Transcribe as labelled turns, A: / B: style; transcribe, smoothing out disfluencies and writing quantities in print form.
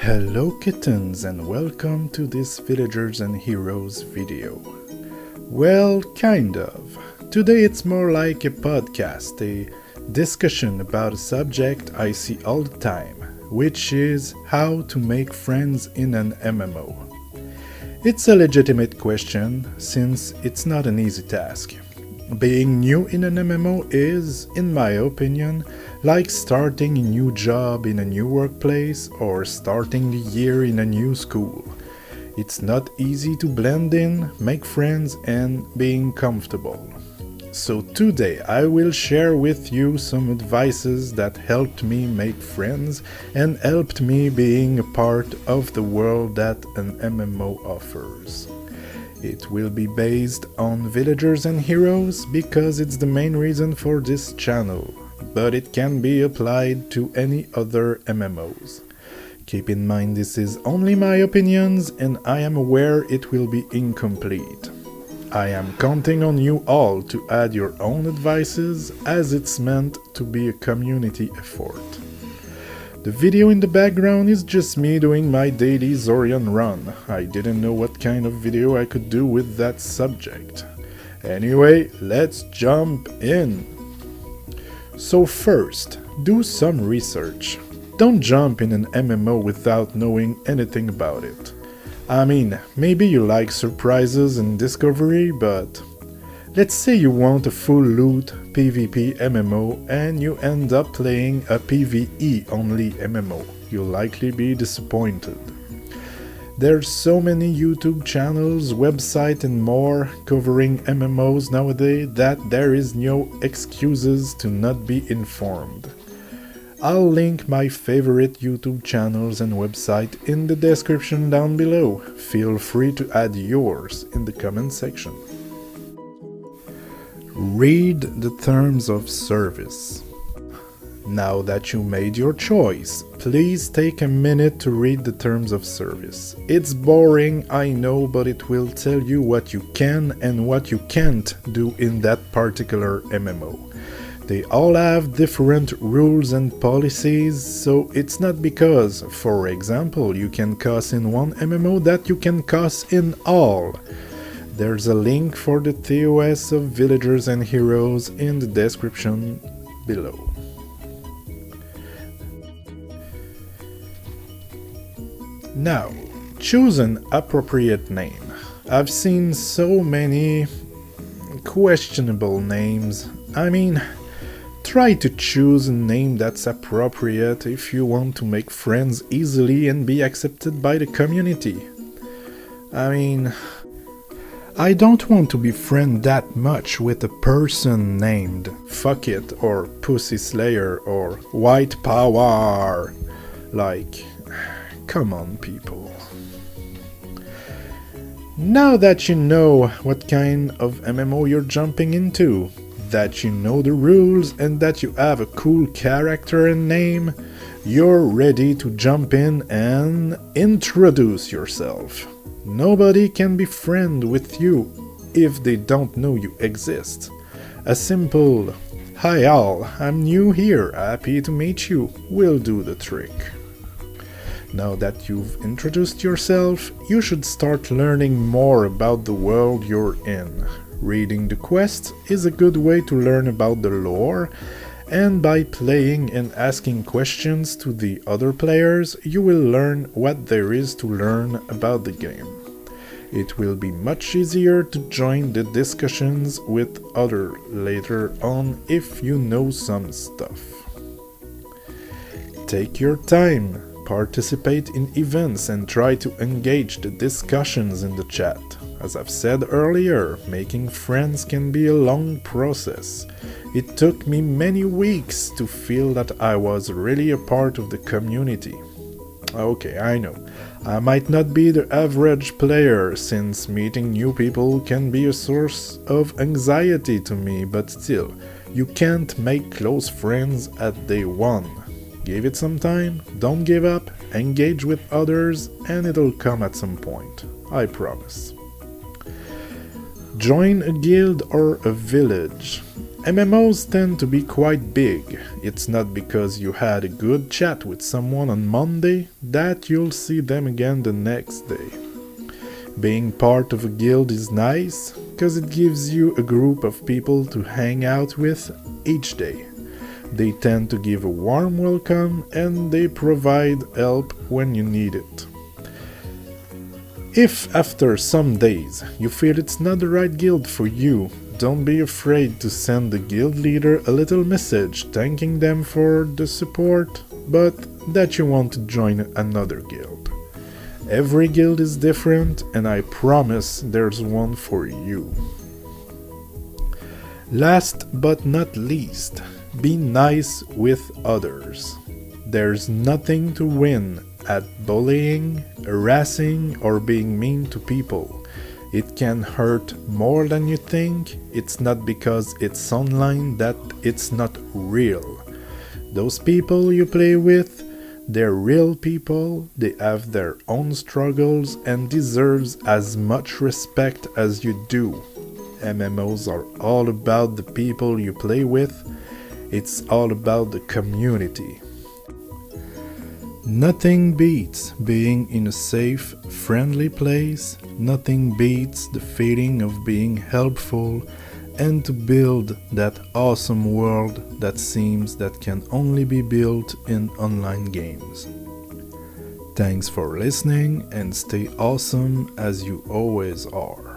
A: Hello kittens and welcome to this Villagers and Heroes video. Well, kind of. Today it's more like a podcast, a discussion about a subject I see all the time, which is how to make friends in an MMO. It's a legitimate question since it's not an easy task. Being new in an MMO is, in my opinion, like starting a new job in a new workplace or starting the year in a new school. It's not easy to blend in, make friends, and being comfortable. So today I will share with you some advices that helped me make friends and helped me being a part of the world that an MMO offers. It will be based on Villagers and Heroes because it's the main reason for this channel, but it can be applied to any other MMOs. Keep in mind this is only my opinions and I am aware it will be incomplete. I am counting on you all to add your own advices as it's meant to be a community effort. The video in the background is just me doing my daily Zorian run. I didn't know what kind of video I could do with that subject. Anyway, let's jump in. So first, do some research. Don't jump in an MMO without knowing anything about it. I mean, maybe you like surprises and discovery, but let's say you want a full loot PvP MMO and you end up playing a PvE only MMO. You'll likely be disappointed. There's so many YouTube channels, websites and more covering MMOs nowadays that there is no excuses to not be informed. I'll link my favorite YouTube channels and website in the description down below. Feel free to add yours in the comment section. Read the terms of service. Now that you made your choice, please take a minute to read the terms of service. It's boring, I know, but it will tell you what you can and what you can't do in that particular MMO. They all have different rules and policies, so it's not because, for example, you can cuss in one MMO that you can cuss in all. There's a link for the ToS of Villagers and Heroes in the description below. Now, choose an appropriate name. I've seen so many questionable names. I mean, try to choose a name that's appropriate if you want to make friends easily and be accepted by the community. I mean, I don't want to be friend that much with a person named Fuck It or Pussy Slayer or White Power. Like, come on people. Now that you know what kind of MMO you're jumping into, that you know the rules and that you have a cool character and name, you're ready to jump in and introduce yourself. Nobody can be friend with you if they don't know you exist. A simple, "Hi all, I'm new here, happy to meet you," will do the trick. Now that you've introduced yourself, you should start learning more about the world you're in. Reading the quests is a good way to learn about the lore, and by playing and asking questions to the other players, you will learn what there is to learn about the game. It will be much easier to join the discussions with others later on if you know some stuff. Take your time. Participate in events and try to engage the discussions in the chat. As I've said earlier, making friends can be a long process. It took me many weeks to feel that I was really a part of the community. Okay, I know, I might not be the average player since meeting new people can be a source of anxiety to me, but still, you can't make close friends at day one. Give it some time, don't give up, engage with others, and it'll come at some point, I promise. Join a guild or a village. MMOs tend to be quite big. It's not because you had a good chat with someone on Monday that you'll see them again the next day. Being part of a guild is nice because it gives you a group of people to hang out with each day. They tend to give a warm welcome and they provide help when you need it. If after some days you feel it's not the right guild for you, don't be afraid to send the guild leader a little message thanking them for the support, but that you want to join another guild. Every guild is different and I promise there's one for you. Last but not least, be nice with others. There's nothing to win at bullying, harassing, or being mean to people. It can hurt more than you think. It's not because it's online that it's not real. Those people you play with, they're real people, they have their own struggles and deserves as much respect as you do. MMOs are all about the people you play with. It's all about the community. Nothing beats being in a safe, friendly place. Nothing beats the feeling of being helpful and to build that awesome world that seems that can only be built in online games. Thanks for listening and stay awesome as you always are.